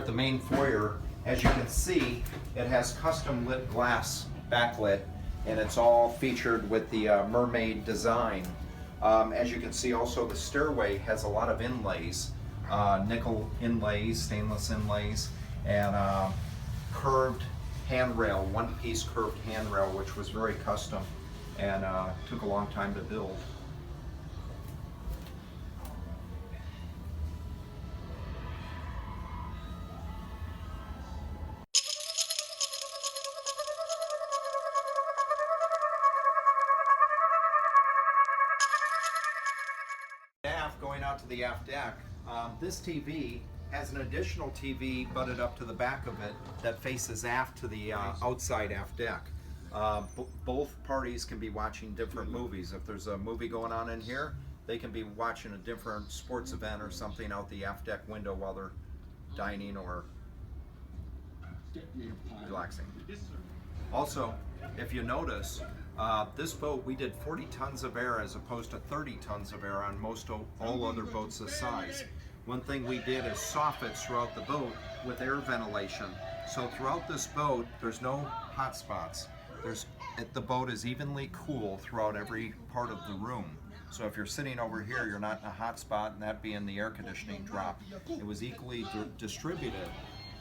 the main foyer. As you can see, it has custom lit glass backlit, and it's all featured with the mermaid design. As you can see, also the stairway has a lot of inlays, nickel inlays, stainless inlays, and curved handrail, one-piece curved handrail, which was very custom and took a long time to build. Going out to the aft deck, this TV has an additional TV butted up to the back of it that faces aft to the outside aft deck. Both parties can be watching different movies. If there's a movie going on in here, they can be watching a different sports event or something out the aft deck window while they're dining or relaxing. Also, if you notice, this boat, we did 40 tons of air as opposed to 30 tons of air on most all other boats this size. One thing we did is soffits throughout the boat with air ventilation. So throughout this boat, there's no hot spots. The boat is evenly cool throughout every part of the room. So if you're sitting over here, you're not in a hot spot, and that being the air conditioning drop. It was equally distributed.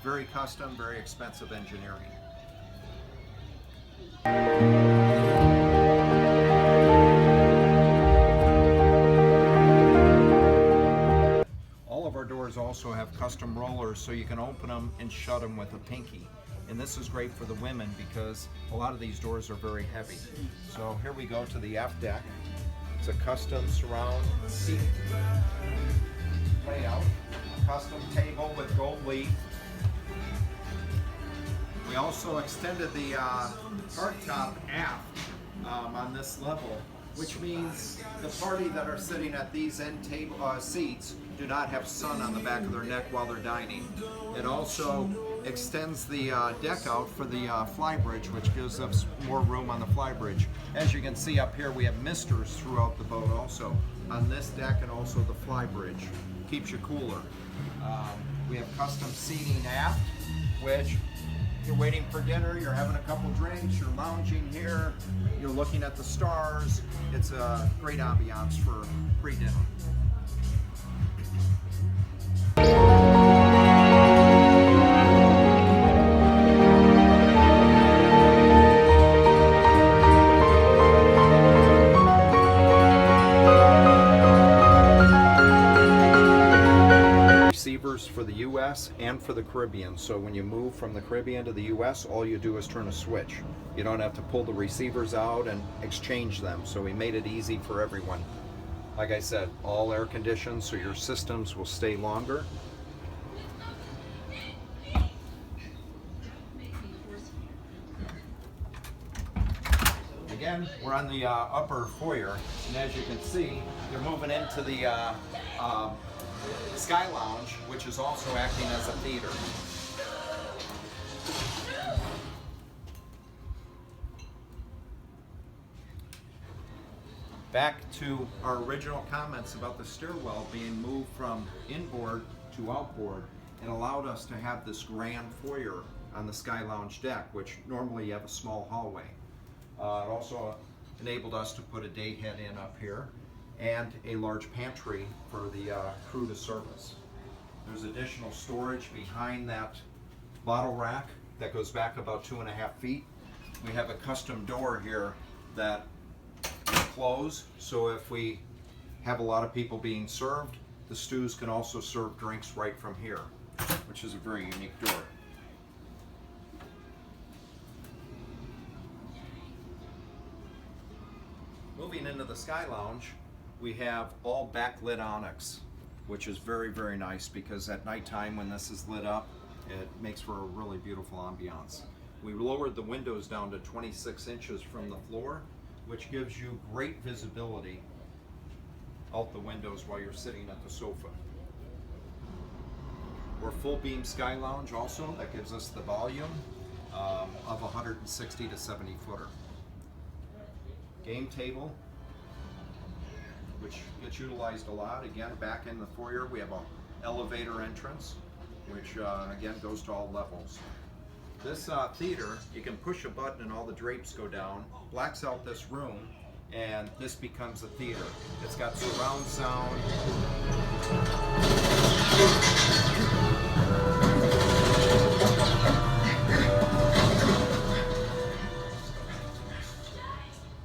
Very custom, very expensive engineering. All of our doors also have custom rollers, so you can open them and shut them with a pinky. And this is great for the women because a lot of these doors are very heavy. So here we go to the aft deck. It's a custom surround seat layout, custom table with gold leaf. We also extended the hardtop aft on this level, which means the party that are sitting at these end table seats do not have sun on the back of their neck while they're dining. It also extends the deck out for the flybridge, which gives us more room on the flybridge. As you can see up here, we have misters throughout the boat also on this deck, and also the flybridge keeps you cooler. We have custom seating aft, which you're waiting for dinner, you're having a couple drinks, you're lounging here, you're looking at the stars. It's a great ambiance for pre-dinner. For the US and for the Caribbean. So when you move from the Caribbean to the US, all you do is turn a switch. You don't have to pull the receivers out and exchange them. So we made it easy for everyone. Like I said, all air conditioned, so your systems will stay longer. Again, we're on the upper foyer, and as you can see, you're moving into the Sky Lounge, which is also acting as a theater. Back to our original comments about the stairwell being moved from inboard to outboard, it allowed us to have this grand foyer on the Sky Lounge deck, which normally you have a small hallway. It also enabled us to put a day head in up here and a large pantry for the crew to service. There's additional storage behind that bottle rack that goes back about 2.5 feet. We have a custom door here that we close, so if we have a lot of people being served, the stews can also serve drinks right from here, which is a very unique door. Moving into the Sky Lounge, we have all backlit onyx, which is very, very nice because at nighttime when this is lit up, it makes for a really beautiful ambiance. We lowered the windows down to 26 inches from the floor, which gives you great visibility out the windows while you're sitting at the sofa. We're full beam Sky Lounge also. That gives us the volume of 160 to 70 footer. Game table, which gets utilized a lot. Again, back in the foyer, we have an elevator entrance. which again goes to all levels. This theater, you can push a button and all the drapes go down, blacks out this room, and this becomes a theater. It's got surround sound.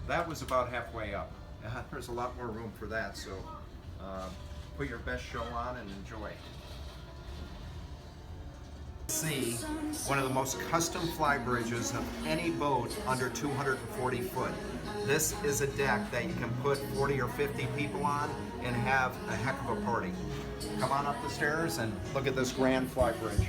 That was about halfway up. There's a lot more room for that, so put your best show on and enjoy. See one of the most custom fly bridges of any boat under 240 foot. This is a deck that you can put 40 or 50 people on and have a heck of a party. Come on up the stairs and look at this grand fly bridge.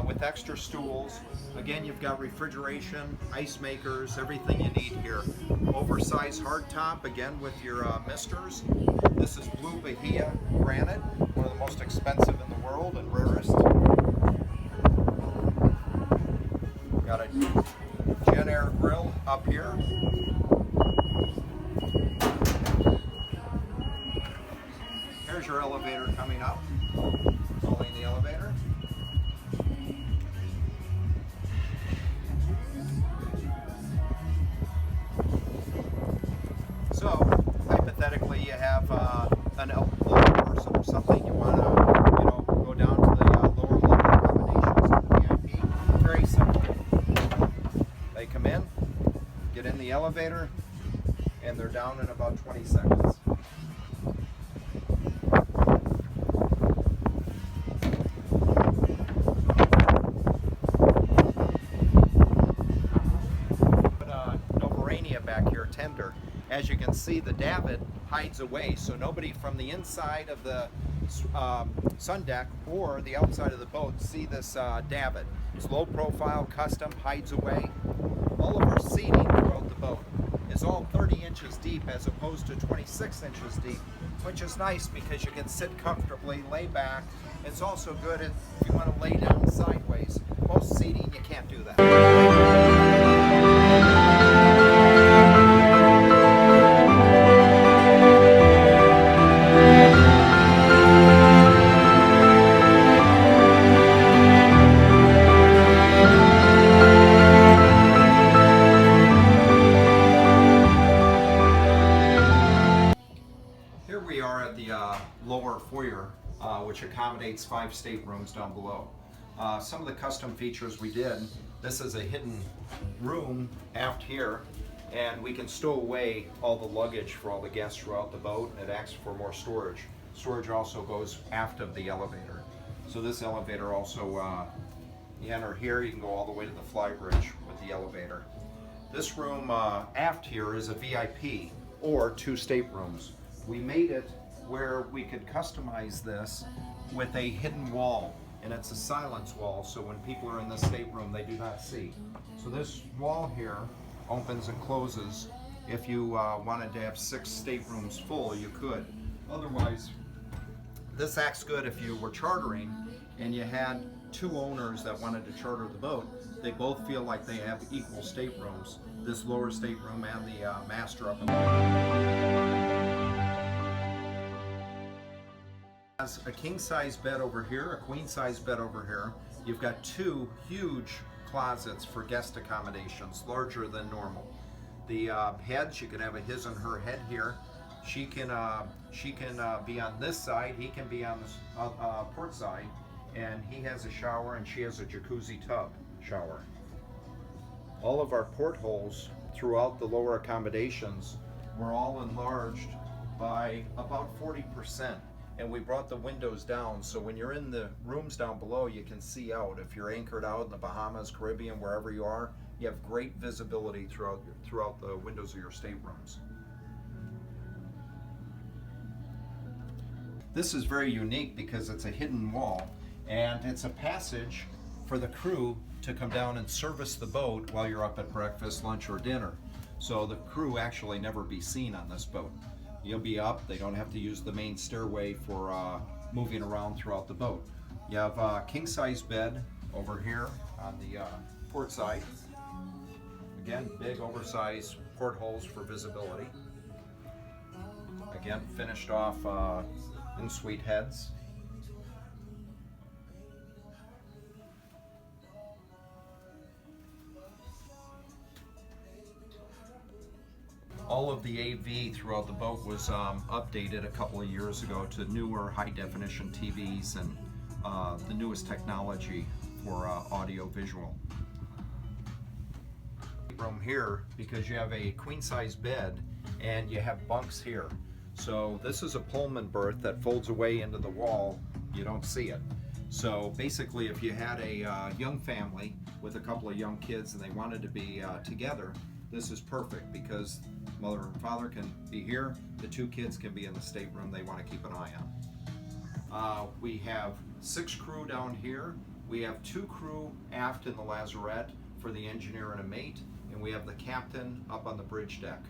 With extra stools. Again, you've got refrigeration, ice makers, everything you need here. Oversized hardtop, again with your misters. This is blue Bahia granite, one of the most expensive in the world and rarest. Got a Jen Air grill up here. Here's your elevator coming up. Following the elevator. So, hypothetically, you have an elderly person or something, you want to, go down to the lower level accommodations to the VIP. Very simple. They come in, get in the elevator, and they're down in about 20 seconds. Back here, tender. As you can see, the davit hides away, so nobody from the inside of the Sundeck or the outside of the boat see this davit. It's low profile, custom, hides away. All of our seating throughout the boat is all 30 inches deep as opposed to 26 inches deep, which is nice because you can sit comfortably, lay back. It's also good if you want to lay down sideways. Most seating, you can't do that. Here we are at the lower foyer, which accommodates 5 staterooms down below. Some of the custom features we did, this is a hidden room aft here, and we can stow away all the luggage for all the guests throughout the boat, and it asks for more storage. Storage also goes aft of the elevator. So this elevator also, you enter here, you can go all the way to the fly bridge with the elevator. This room aft here is a VIP, or 2 staterooms. We made it where we could customize this with a hidden wall, and it's a silence wall, so when people are in the stateroom they do not see. So this wall here opens and closes. If you wanted to have 6 staterooms full, you could. Otherwise, this acts good if you were chartering and you had 2 owners that wanted to charter the boat. They both feel like they have equal staterooms, this lower stateroom and the master up above. Has a king-size bed over here, a queen-size bed over here. You've got 2 huge closets for guest accommodations, larger than normal. The heads, you can have a his and her head here. She can be on this side, he can be on the port side, and he has a shower and she has a jacuzzi tub shower. All of our portholes throughout the lower accommodations were all enlarged by about 40%. And we brought the windows down, so when you're in the rooms down below, you can see out. If you're anchored out in the Bahamas, Caribbean, wherever you are, you have great visibility throughout the windows of your staterooms. This is very unique because it's a hidden wall, and it's a passage for the crew to come down and service the boat while you're up at breakfast, lunch, or dinner. So the crew actually never be seen on this boat. You'll be up, they don't have to use the main stairway for moving around throughout the boat. You have a king size bed over here on the port side. Again, big oversized portholes for visibility. Again, finished off in-suite heads. All of the AV throughout the boat was updated a couple of years ago to newer high-definition TVs and the newest technology for audio-visual. Room here because you have a queen-size bed and you have bunks here. So this is a Pullman berth that folds away into the wall. You don't see it. So basically, if you had a young family with a couple of young kids and they wanted to be together, this is perfect because mother and father can be here, the two kids can be in the stateroom they want to keep an eye on. We have 6 crew down here. We have 2 crew aft in the lazarette for the engineer and a mate, and we have the captain up on the bridge deck.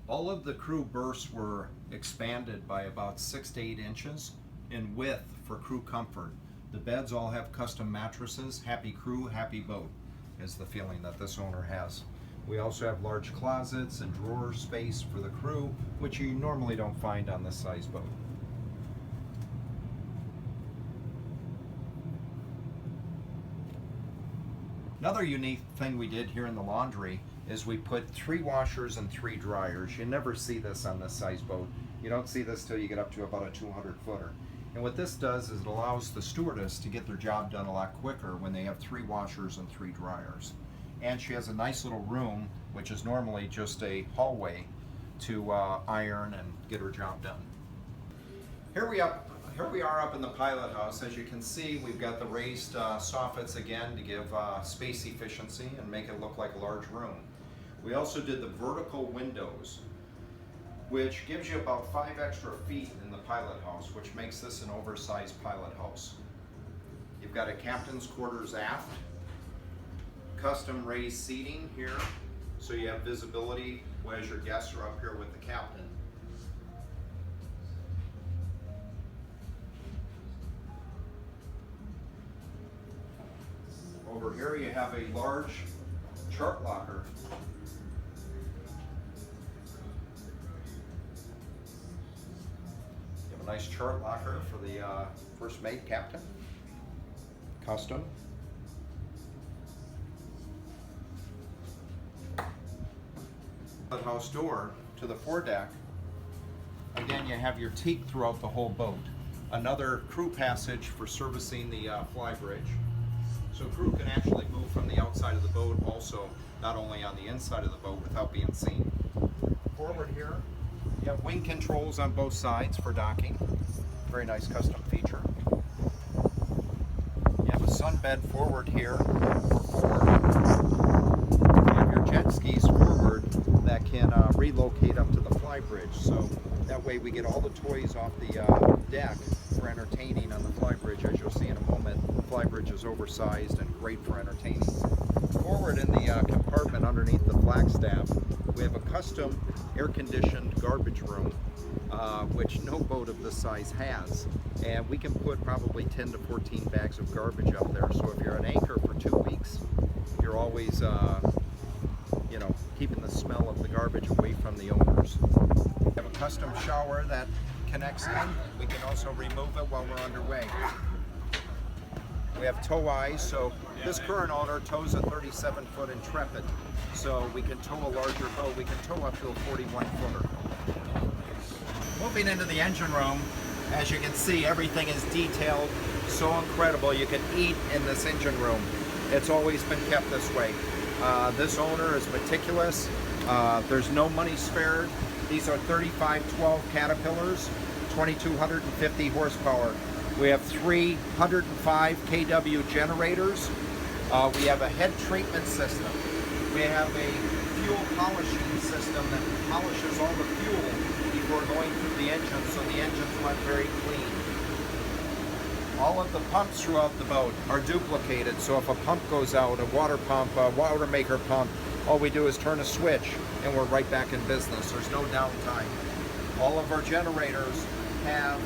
All of the crew berths were expanded by about 6 to 8 inches in width for crew comfort. The beds all have custom mattresses. Happy crew, happy boat is the feeling that this owner has. We also have large closets and drawer space for the crew, which you normally don't find on this size boat. Another unique thing we did here in the laundry is we put 3 washers and 3 dryers. You never see this on this size boat. You don't see this till you get up to about a 200-footer. And what this does is it allows the stewardess to get their job done a lot quicker when they have 3 washers and 3 dryers. And she has a nice little room, which is normally just a hallway, to iron and get her job done. Here we are up in the pilot house. As you can see, we've got the raised soffits again to give space efficiency and make it look like a large room. We also did the vertical windows, which gives you about 5 extra feet in the pilot house, which makes this an oversized pilot house. You've got a captain's quarters aft, custom raised seating here, so you have visibility as your guests are up here with the captain. Over here you have a large chart locker. You have a nice chart locker for the first mate captain. Custom. House door to the foredeck. Again, you have your teak throughout the whole boat. Another crew passage for servicing the fly bridge. So crew can actually move from the outside of the boat also, not only on the inside of the boat without being seen. Forward here, you have wing controls on both sides for docking. Very nice custom feature. You have a sunbed forward here for forward. You have your jet skis forward that can relocate up to the fly bridge. So that way we get all the toys off the deck for entertaining on the fly bridge. As you'll see in a moment, the fly bridge is oversized and great for entertaining. Forward in the compartment underneath the flagstaff, we have a custom air-conditioned garbage room, which no boat of this size has. And we can put probably 10 to 14 bags of garbage up there. So if you're at anchor for 2 weeks, you're always keeping the smell of the garbage away from the owners. We have a custom shower that connects in. We can also remove it while we're underway. We have tow eyes, so this current owner tows a 37-foot Intrepid. So we can tow a larger boat. We can tow up to a 41-footer. Moving into the engine room, as you can see, everything is detailed, so incredible. You can eat in this engine room. It's always been kept this way. This owner is meticulous. There's no money spared. These are 3512 Caterpillars, 2250 horsepower. We have 305 kW generators. We have a head treatment system. We have a fuel polishing system that polishes all the fuel before going through the engine, so the engines run very clean. All of the pumps throughout the boat are duplicated, so if a pump goes out, a water pump, a water maker pump, all we do is turn a switch and we're right back in business. There's no downtime. All of our generators have